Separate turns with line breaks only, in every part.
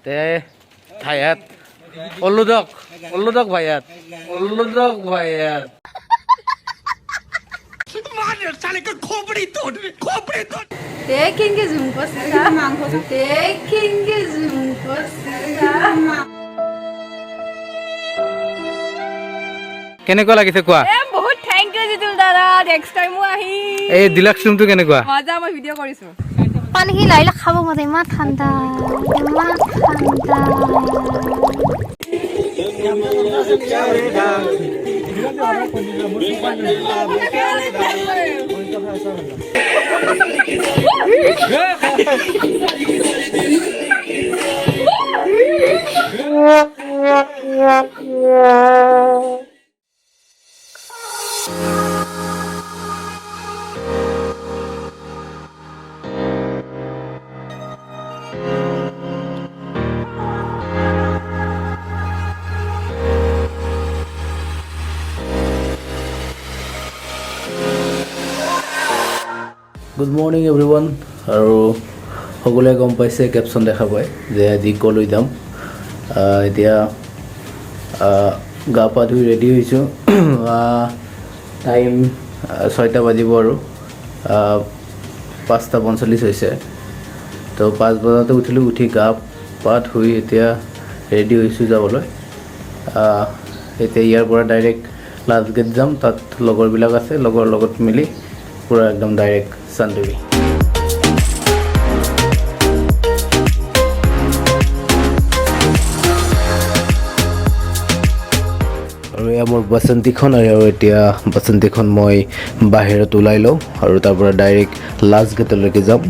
তে ভাইয়াত উল্লুদক ভাইয়াত
देखेंगे झुमको सीधा देखेंगे झुमको सीधा
কেনেকুৱা লাগিছে কোৱা
বহুত থ্যাংক ইউ জিতুল দাদা নেক্সট টাইম আহি
এই ডিলাক্স ৰুমটো কেনেকুৱা
মজা মই ভিডিও কৰিছো
পানী কি লাইলা খাব মতে ইমান ঠাণ্ডা
গুড মৰ্ণিং এভৰিৱান আৰু সকলোৱে গম পাইছে কেপশ্যন দেখা পায় যে আজি কলৈ যাম এতিয়া গা পা ধুই ৰেডি হৈছোঁ টাইম 6টা বাজিব আৰু 5:45 হৈছে তো 5 বজাতে উঠিলোঁ উঠি গা পা ধুই এতিয়া ৰেডি হৈছোঁ যাবলৈ এতিয়া ইয়াৰ পৰা ডাইৰেক্ট লাষ্ট গেট যাম তাত লগৰবিলাক আছে লগৰ লগত মিলি पूरा एकदम डायरेक्ट चांदुबी और ये मोर बसंतीखन और एटिया बसंतीखन मैं बाहिरत उलाई लो और तार डायरेक्ट लास्ट गेटলৈকে যাম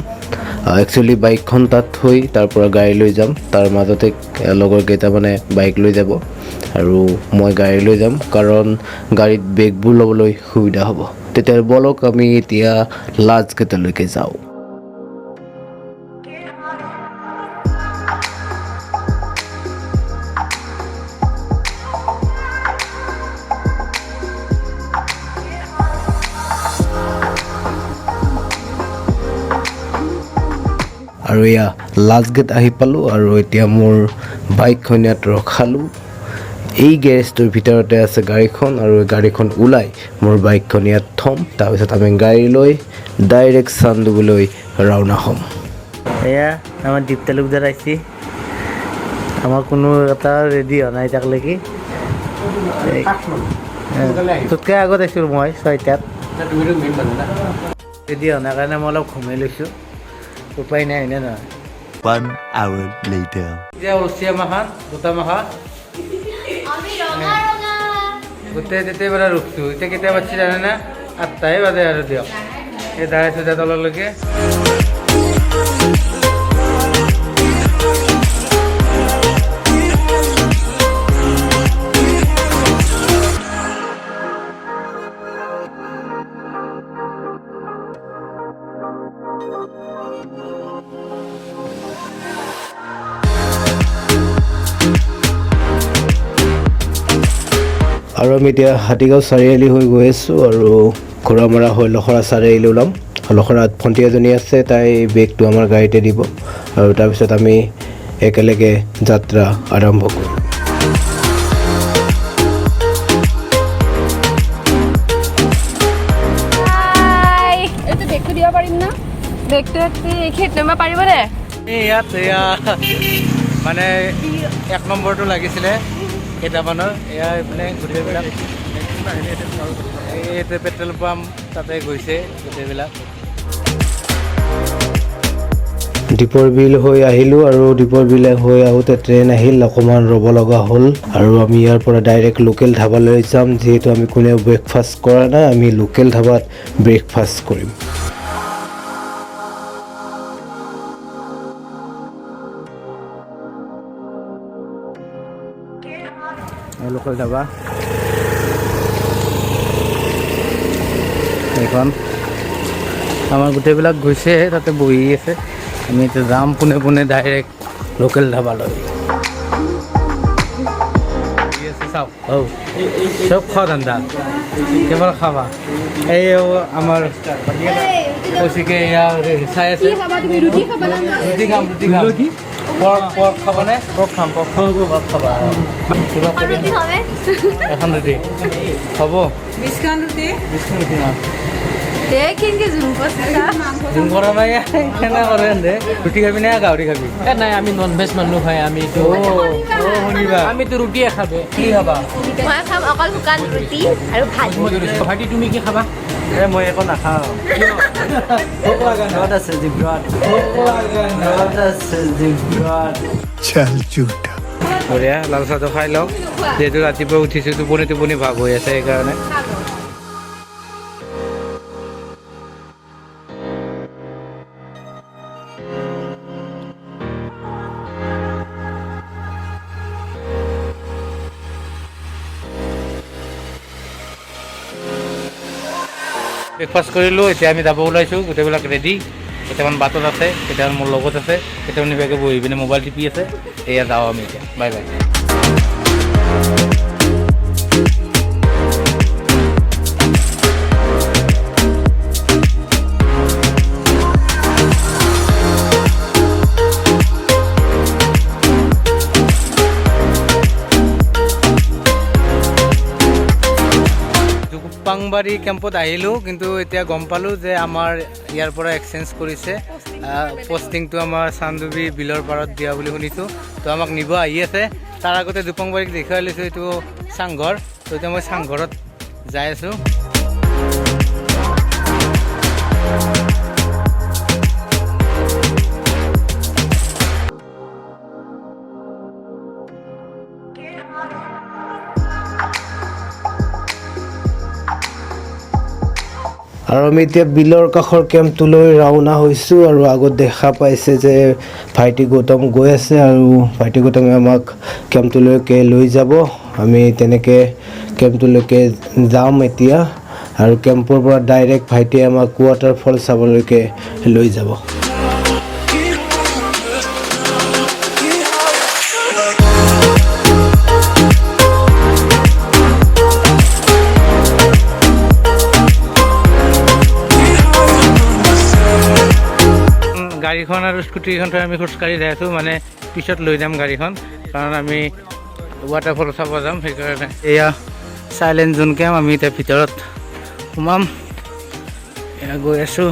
एक्चुअली बाइकखन तात थई तार गाड़ी লৈ যাম तार মাজতে লগৰ কেইটা মানে বাইক লৈ যাব আৰু মই গাড়ী লৈ যাম কাৰণ গাড়ীত বেগবোৰ ল'বলৈ সুবিধা হ'ব তেতিয়া বলক আমি এতিয়া লাষ্ট গেটলৈকে যাওঁ আৰু ইয়া লাষ্ট গেট আহি পালোঁ আৰু এতিয়া মোৰ বাইকখন ইয়াত ৰখালোঁ এই গেৰেজটোৰ ভিতৰতে আছে গাড়ীখন আৰু গাড়ীখন ওলাই মোৰ বাইকখন ইয়াত থম তাৰপিছত আমি গাড়ী লৈ ডাইৰেক্ট চান্দুবিলৈ ৰাওনা হ'ম এয়া আমাৰ দীপ তালুকদাৰ আহিছে আমাৰ কোনো এটা ৰেডি হোৱা নাই তাকলৈকে তোতকৈ আগত আহিছোঁ মই 6টাত ৰেডি হোৱা নাই কাৰণে মই অলপ ঘুমাই লৈছোঁ উপায় নাই হয়নে নহয়
1 hour later
এতিয়া ৰচিয়া মাখান দুটা মাখা গোটেই তেতিয়াৰ পৰা ৰখছোঁ এতিয়া কেতিয়া বাজিছে জানেনে 8টাই বাজে আৰু দিয়ক এই দাঁড়াইছোঁ এতিয়া তললৈকে
আৰু আমি এতিয়া হাতীগাঁও চাৰিআলি হৈ গৈ আছোঁ আৰু ঘোঁৰামৰা হৈ লখৰা চাৰিআলি ওলাম লখৰাত ভণ্টি এজনী আছে তাই বেগটো আমাৰ গাড়ীতে দিব আৰু তাৰপিছত আমি একেলগে যাত্ৰা আৰম্ভ কৰিম
এইটো বেগটো দিব পাৰিম না বেগটো খেত নমা পাৰিবনে
এই ইয়াত এয়া মানে 1 নম্বৰটো লাগিছিলে কেইটামানৰ এয়া এইফালে গোটেইবিলাক এইটো পেট্ৰল পাম্প তাতে গৈছে গোটেইবিলাক দীপৰ বিল হৈ আহিলোঁ আৰু দীপৰ বিল হৈ আহোঁতে ট্ৰেইন আহিল অকণমান ৰ'ব লগা হ'ল আৰু আমি ইয়াৰ পৰা ডাইৰেক্ট লোকেল ধাবালৈ যাম যিহেতু আমি কোনেও ব্ৰেকফাষ্ট কৰা নাই আমি লোকেল ধাবাত ব্ৰেকফাষ্ট কৰিম লোকেল ধাবা এইখন আমাৰ গোটেইবিলাক গৈছে তাতে বহি আছে আমি এতিয়া যাম পোনে পোনে ডাইৰেক্ট লোকেল ধাবালৈ চাওক চব খোৱা ধান্দা কেৱল খাবা এই আমাৰ কৌশিকে চাই আছে ৰুটি খাম
পৰ্ক খাবনে? পৰ্ক খাম পৰ্ক খাবা কিবা কৰি
ৰুটি হবে
এখন ৰুটি হ'ব
20 খান ৰুটি
20 ৰুটি না
কেনেকে জুম কৰিছা
জুম কৰা নাই কেনে কৰে এনে ৰুটি খাবি নে গাহৰি খাবি নাই আমি নন ভেজ মানুহ খাই আমিতো শুনিবা আমিতো ৰুটিয়ে খাবে কি খাবা
মই খাম অকল শুকান ৰুটি আৰু ভাত
ভাইটি তুমি কি খাবা মই একো নাখাওঁ ভোক লগা নট আছে জিব্ৰাত ভোক লগা নট আছে জিব্ৰাত
चल झूठा
বঢ়িয়া লাল চাহটো খাই লওঁ যিহেতু ৰাতিপুৱা উঠিছোঁ টোপনি ভাগ হৈ আছে সেইকাৰণে ব্ৰেকফাষ্ট কৰিলোঁ এতিয়া আমি যাব ওলাইছোঁ গোটেইবিলাক ৰেডি কেইটামান বাটত আছে কেইটামান মোৰ লগত আছে কেইটামান নিবাকে বহি পিনে মোবাইল টিপি আছে এয়া যাওঁ আমি এতিয়া বাই বাই জুপাংবাৰী কেম্পত আহিলোঁ কিন্তু এতিয়া গম পালোঁ যে আমাৰ ইয়াৰ পৰা এক্সচেঞ্জ কৰিছে পষ্টিংটো আমাৰ চান্দুবি বিলৰ পাৰত দিয়া বুলি শুনিছোঁ তো আমাক নিব আহি আছে তাৰ আগতে জুপাংবাৰীক দেখুৱাই লৈছোঁ এইটো চাংঘৰ তো এতিয়া মই চাংঘৰত যাই আছোঁ
আৰু আমি এতিয়া বিলৰ কাষৰ কেম্পটোলৈ ৰাওনা হৈছোঁ আৰু আগত দেখা পাইছে যে ভাইটি গৌতম গৈ আছে আৰু ভাইটি গৌতমে আমাক কেম্পটোলৈকে লৈ যাব আমি তেনেকৈ কেম্পটোলৈকে যাম এতিয়া আৰু কেম্পৰ পৰা ডাইৰেক্ট ভাইটিয়ে আমাক ৱাটাৰফল চাবলৈকে লৈ যাব
গাড়ীখন আৰু স্কুটিখন থৈ আমি খোজকাঢ়ি যাই আছোঁ মানে পিছত লৈ যাম গাড়ীখন কাৰণ আমি ৱাটাৰফল চাব যাম সেইকাৰণে এয়া চাইলেণ্ট জোন কেম্প আমি এতিয়া ভিতৰত সোমাম এয়া গৈ আছোঁ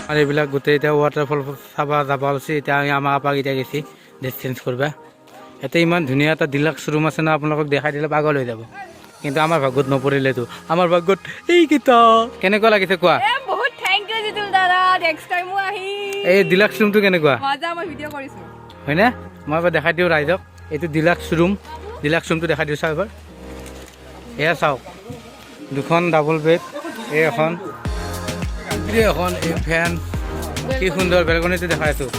আৰু এইবিলাক গোটেই এতিয়া ৱাটাৰফল চাব যাব ওলাইছে এতিয়া আমি আমাৰ আপাক এতিয়া গেছি ড্ৰেছ চেঞ্জ কৰিবা ইয়াতে ইমান ধুনীয়া এটা ডিলাক্স ৰুম আছে না আপোনালোকক দেখাই দিলে পাগল হৈ যাব কিন্তু আমাৰ ভাগ্যত নপৰিলেতো আমাৰ ভাগ্যত এইকেইটা কেনেকুৱা লাগিছে কোৱা
বহুত থ্যাংক ইউ জিতুল দাদা নেক্সট টাইমো আহি
এই ডিলাক্স ৰুমটো কেনেকুৱা
মজা মই ভিডিঅ' কৰিছোঁ
হয়নে মই এবাৰ দেখাই দিওঁ ৰাইজক এইটো ডিলাক্স ৰুমটো দেখাই দিওঁ চাওঁ এবাৰ এয়া চাওক দুখন ডাবল বেড এই এখন এই ফেন কি সুন্দৰ বেলকনিটো দেখাই আছোঁ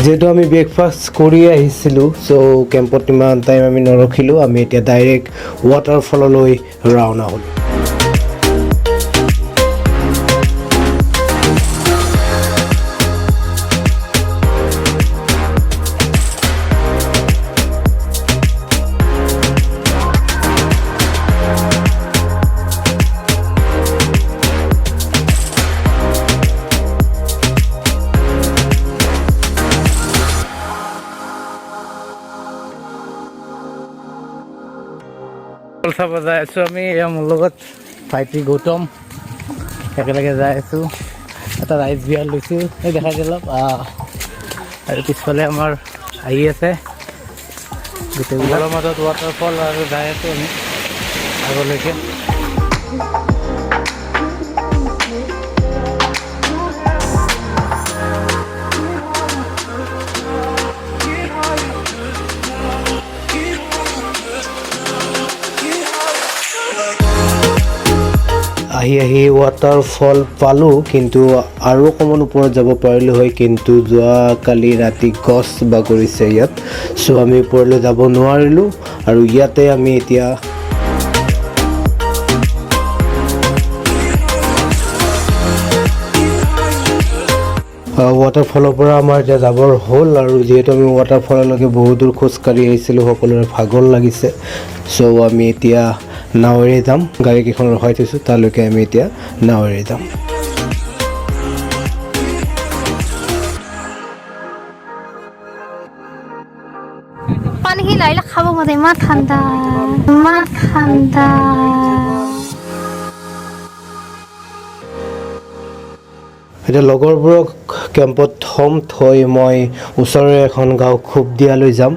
যিহেতু আমি ব্ৰেকফাষ্ট কৰি আহিছিলোঁ চ' কেম্পত ইমান টাইম আমি নৰখিলোঁ আমি এতিয়া ডাইৰেক্ট ৱাটাৰফললৈ ৰাওনা হ'লোঁ
চাব যাই আছোঁ আমি এয়া মোৰ লগত ভাইটি গৌতম একেলগে যাই আছোঁ এটা ৰাইজ বিয়াৰ লৈছোঁ এই দেখাই দিলোঁ আৰু পিছফালে আমাৰ আহি আছে গোটেইবিলাকৰ মাজত ৱাটাৰফল আৰু যাই আছোঁ আমি আগলৈকে
আহি আহি ৱাটাৰফল পালোঁ, কিন্তু আৰু অকণমান ওপৰত যাব পাৰিলোঁ হয়, কিন্তু যোৱাকালি ৰাতি গছ বাগৰিছে ইয়াত, চ' আমি ওপৰলৈ যাব নোৱাৰিলোঁ। আৰু ইয়াতে আমি এতিয়া ৱাটাৰফলৰ পৰা আমাৰ এতিয়া যাবৰ হ'ল, আৰু যিহেতু আমি ৱাটাৰফললৈকে বহুত দূৰ খোজকাঢ়ি আহিছিলোঁ, সকলোৰে ভাগৰ লাগিছে, চ' আমি এতিয়া নাৱেৰে যাম। গাড়ীকেইখন ৰখাই থৈছোঁ, তালৈকে আমি এতিয়া নাৱেৰে যাম।
পানীখিনি লাৰিলে খাব মন যায়, ইমান ঠাণ্ডা, ইমান ঠাণ্ডা।
এতিয়া লগৰবোৰক কেম্পত থৈ মই ওচৰৰে এখন গাঁও খুবদিয়ালৈ যাম,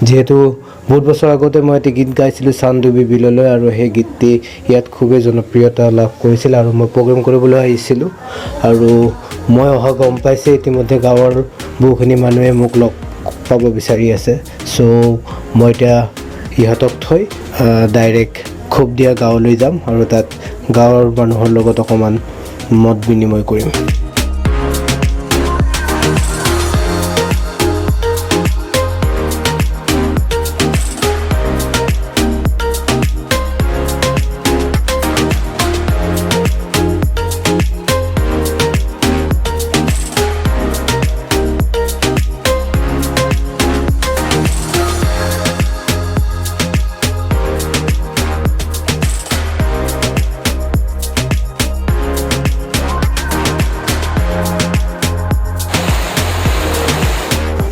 যিহেতু বহুত বছৰ আগতে মই এটি গীত গাইছিলোঁ চান্দুবি বিললৈ, আৰু সেই গীতটি ইয়াত খুবেই জনপ্ৰিয়তা লাভ কৰিছিল, আৰু মই প্ৰগ্ৰেম কৰিবলৈ আহিছিলোঁ। আৰু মই অহা গম পাইছে ইতিমধ্যে গাঁৱৰ বহুখিনি মানুহে মোক লগ পাব বিচাৰি আছে, চ' মই এতিয়া ইহঁতক থৈ ডাইৰেক্ট খুবদিয়া গাঁৱলৈ যাম, আৰু তাত গাঁৱৰ মানুহৰ লগত অকণমান মত বিনিময় কৰিম।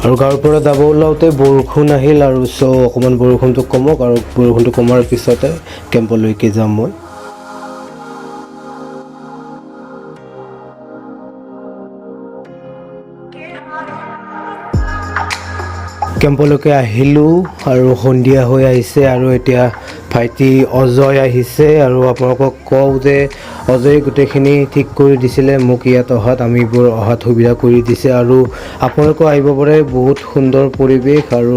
আৰু গাঁৱৰ পৰা যাব ওলাওঁতে বৰষুণ আহিল, আৰু চ' অকণমান বৰষুণটো কমক, আৰু বৰষুণটো কমাৰ পিছতে কেম্পলৈকে যাম মই। কেম্পলৈকে আহিলোঁ, আৰু সন্ধিয়া হৈ আহিছে, আৰু এতিয়া ভাইটি অজয় আহিছে, আৰু আপোনালোকক কওঁ যে অজয়ে গোটেইখিনি ঠিক কৰি দিছিলে মোক ইয়াত অহাত, আমিবোৰ অহাত সুবিধা কৰি দিছে, আৰু আপোনালোকেও আহিব পাৰে। বহুত সুন্দৰ পৰিৱেশ, আৰু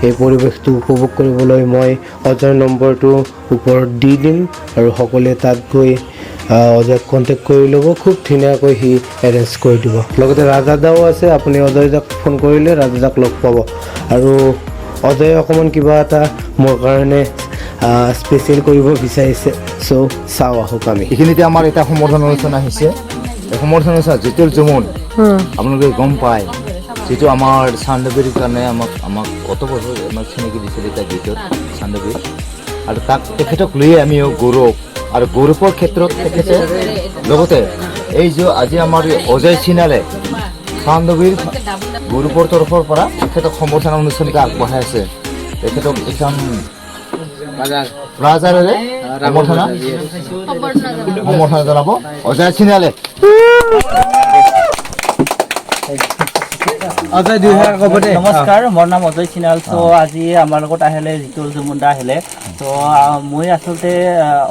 এই পৰিৱেশটো উপভোগ কৰিবলৈ মই অজয়ৰ নম্বৰটো ওপৰত দি দিম, আৰু সকলোৱে তাত গৈ অজয়ক কণ্টেক্ট কৰি ল'ব, খুব ধুনীয়াকৈ সি এৰেঞ্জ কৰি দিব। লগতে ৰাজাদাও আছে, আপুনি অজয়দাক ফোন কৰিলে ৰাজাদাক লগ পাব। আৰু অজয়ে অকণমান কিবা এটা মোৰ কাৰণে স্পেচিয়েল কৰিব বিচাৰিছে, চ' চাওঁ আহক আমি।
এইখিনিতে আমাৰ এটা সমৰ্থন অনুষ্ঠান আহিছে, এই সমৰ্থন অনুষ্ঠান জিতুল জুমন আপোনালোকে গম পায়, যিটো আমাৰ চান্দুবিৰ কাৰণে আমাক অত বছৰ আমাক চিনাকি দিছিলে এটা গীতত চান্দুবি, আৰু তেখেতক লৈয়ে আমি গৌৰৱ, আৰু গৌৰৱৰ ক্ষেত্ৰত তেখেতে লগতে এই যে আজি আমাৰ অজয় চিনালে চান্দুবিৰ গৌৰৱৰ তৰফৰ পৰা তেখেতক সমৰ্থন অনুষ্ঠান আগবঢ়াই আছে। তেখেতক এখন ৰাজাৰে সমৰ্থন জনাব অজয় চিনালে।
নমস্কাৰ, মোৰ নাম অজয় চিনাল। চ' আজি আমাৰ লগত আহিলে জিতুল জুমন দা আহিলে। ত' মই আচলতে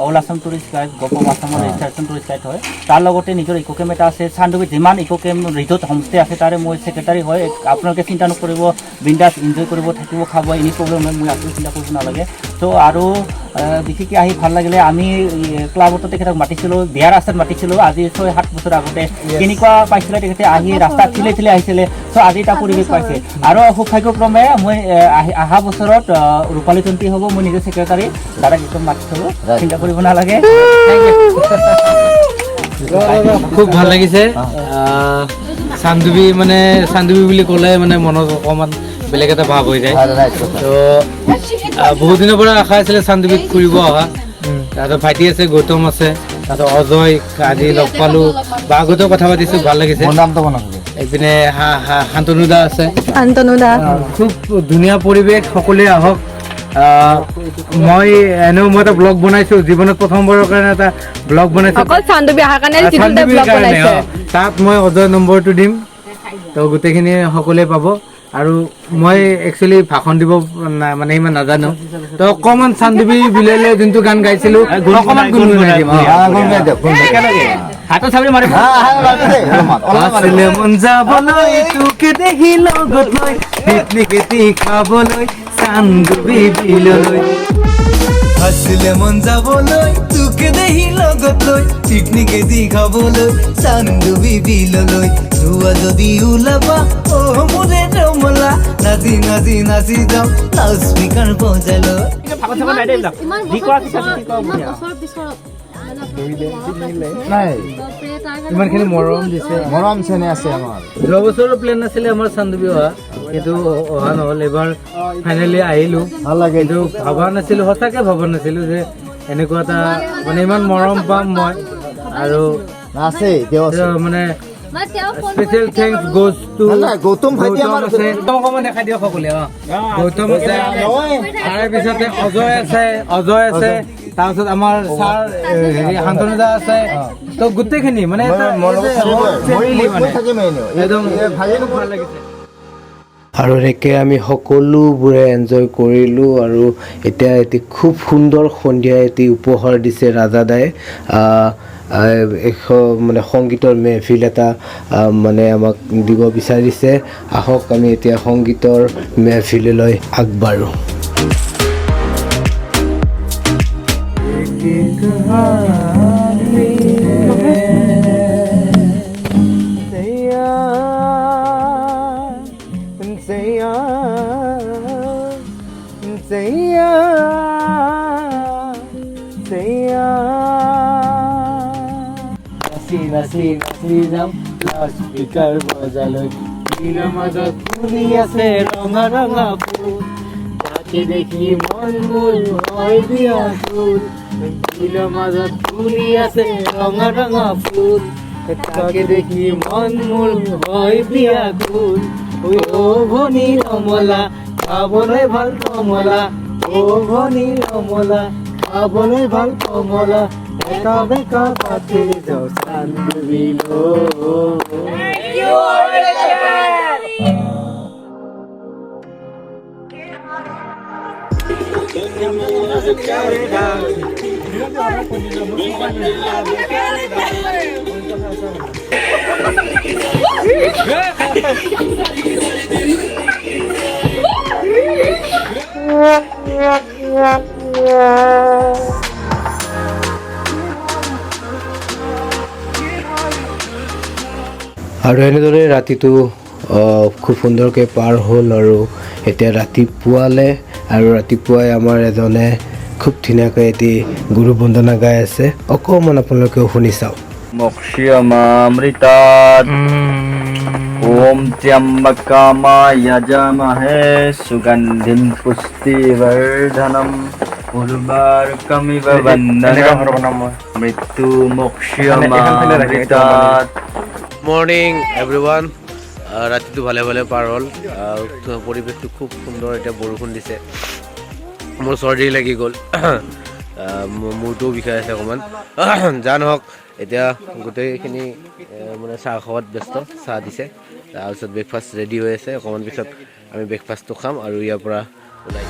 অল আছাম টুৰিষ্ট গাইড, গপম আছামৰ ৰেজিষ্ট্ৰেশ্যন টুৰিষ্ট গাইড হয়। তাৰ লগতে নিজৰ ইক' কেম্প এটা আছে, চান্দুবিত যিমান ইক' কেম্প ৰিজৰ্ট হোমষ্টে আছে তাৰে মই ছেক্ৰেটাৰী হয়। আপোনালোকে চিন্তা নকৰিব, বিন্দাছ এনজয় কৰিব, থাকিব, খাব, এনি প্ৰব্লেম নহয়, মই আপোনালোকে চিন্তা কৰিব নালাগে। চ' আৰু বিশেষকৈ আহি ভাল লাগিলে। আমি ক্লাবতো তেখেতক মাতিছিলোঁ, বিয়াৰ ৰাস্তাত মাতিছিলোঁ আজি 6-7 বছৰ আগতে। কেনেকুৱা পাইছিলে তেখেতে আহি ৰাস্তাত ঠিলে ঠিলে আহিছিলে, চ' আজি এটা পৰিৱেশ পাইছে। আৰু সৌভাগ্যক্ৰমে মই অহা বছৰত ৰূপালী জয়ন্তী হ'ব, মই নিজে ছেক্ৰেটাৰী, দাদাক একদম মাতিছিলোঁ, চিন্তা কৰিব নালাগে।
খুব ভাল লাগিছে। চান্দুবি মানে চান্দুবি বুলি ক'লে মানে মনত অকণমান বেলেগ এটা ভাৱ হৈ যায়। তো বহুত দিনৰ পৰা আশা আছিলে চান্দুবিত ফুৰিব অহা। তাৰপিছত ভাইটি আছে, গৌতম আছে, তাৰপিছত অজয় আজি লগ পালোঁ, বা আগতেও কথা পাতিছোঁ, ভাল লাগিছে। এইপিনে শান্তনু দা আছে, খুব ধুনীয়া পৰিৱেশ, সকলোৱে আহক। মই এটা ব্লগ বনাইছোঁ, জীৱনত প্ৰথমবাৰৰ কাৰণে এটা ব্লগ বনাইছোঁ, তাত মই অজয় নম্বৰটো দিম, তো গোটেইখিনি সকলোৱে পাব। আৰু মই একচুৱেলি ভাষণ দিব মানে ইমান নাজানো, তো অকণমান চান্দুবি বিললৈ যোনটো গান গাইছিলোঁ অকণমান গুণগুণাই দিম। আছিলে মন যাবলৈ তোকে দেখি লগত লৈ, পিকনিক এটি খাবলৈ চান্দুবি বিললৈ। আছিলে মন যাবলৈ তোকে
তোকে দেহি লগত লৈ পিকনিকে দি খাবলৈ চান্দুবি বিললৈ ধুৱা যদি ওলাবা অ মোৰে ৰমলা নাচি নাচি নাচি যাওঁ লাউড স্পীকাৰ বজাই লৈ
নাই ইমানখিনি মৰম দিছে
মৰম চেনে আছে আমাৰ
যোৱা বছৰৰ প্লেন আছিলে আমাৰ চান্দুবি অহা কিন্তু অহা নহ'ল এইবাৰ ফাইনেলি আহিলোঁ
ভাল লাগে
কিন্তু ভবা নাছিলোঁ সঁচাকৈ ভবা নাছিলোঁ যে এনেকুৱা এটা মানে ইমান মৰম পাম মই আৰু
আছে
মানে special thanks goes to
Gautam ভাইটি আমাৰ
আছে অকণমান দেখাই দিয়ক সকলোৱে গৌতম আছে তাৰে পিছতে অজয় আছে তাৰপিছত আমাৰ ছাৰ হেৰি শান্তনুদা আছে তো গোটেইখিনি মানে একদম ভাল লাগিছে
আৰু এনেকৈ আমি সকলোবোৰে এনজয় কৰিলোঁ আৰু এতিয়া এটি খুব সুন্দৰ সন্ধিয়া এটি উপহাৰ দিছে ৰাজাদাই মানে সংগীতৰ মেহফিল এটা মানে আমাক দিব বিচাৰিছে আহক আমি এতিয়া সংগীতৰ মেহফিললৈ আগবাঢ়োঁ
নাচি যাম স্পীকাৰ বজালৈ দিনৰ মাজত ফুলি আছে ৰঙা ৰঙা ফুল তাকে দেখি মন মোৰ হয় ব্যাকুল দিনৰ মাজত ফুলি আছে ৰঙা ৰঙা ফুল তাকে দেখি মন মোৰ হয় ব্যাকুল ও ভনী ৰমলা খাবলৈ ভাল কমলা ও ভনী ৰমলা খাবলৈ ভাল কমলা বেকা বেকা পাতে যাও চান্দুবিলো
আৰু এনেদৰে ৰাতিটো খুব সুন্দৰকৈ পাৰ হ'ল আৰু এতিয়া ৰাতিপুৱালে আৰু ৰাতিপুৱাই আমাৰ এজনে খুব ধুনীয়াকৈ এটি গুৰু বন্দনা গাই আছে অকণমান আপোনালোকেও শুনি চাওক
মক্ষিয়মামৃতাৎ ওম ত্ৰ্যম্বকামায় যমহে সুগন্ধিম পুষ্টিবৰ্ধনম উৰ্বাৰুকমিব বন্দনাম মৃত্যু মক্ষিয়মামৃতাৎ
মৰ্ণিং এভৰিৱান ৰাতিটো ভালে ভালে পাৰ হ'ল পৰিৱেশটো খুব সুন্দৰ এতিয়া বৰষুণ দিছে মোৰ চৰ্দি লাগি গ'ল মূৰটোও বিষাই আছে অকণমান যা নহওক এতিয়া গোটেইখিনি মানে চাহ খোৱাত ব্যস্ত চাহ দিছে তাৰপিছত ব্ৰেকফাষ্ট ৰেডি হৈ আছে অকণমান পিছত আমি ব্ৰেকফাষ্টটো খাম আৰু ইয়াৰ পৰা ওলাই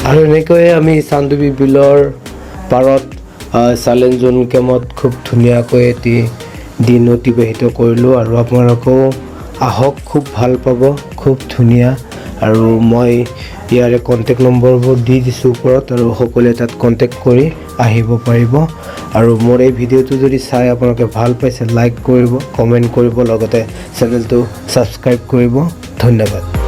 আৰু এনেকৈয়ে আমি চান্দুবি বিলৰ পাৰত চালেঞ্জন কেম্পত খুব ধুনীয়াকৈ এটি দিন অতিবাহিত কৰিলোঁ আৰু আপোনালোকেও আহক খুব ভাল পাব খুব ধুনীয়া আৰু মই ইয়াৰে কণ্টেক্ট নম্বৰবোৰ দি দিছোঁ ওপৰত আৰু সকলোৱে তাত কণ্টেক্ট কৰি আহিব পাৰিব আৰু মোৰ এই ভিডিঅ'টো যদি চাই আপোনালোকে ভাল পাইছে লাইক কৰিব কমেণ্ট কৰিব লগতে চেনেলটো ছাবস্ক্ৰাইব কৰিব ধন্যবাদ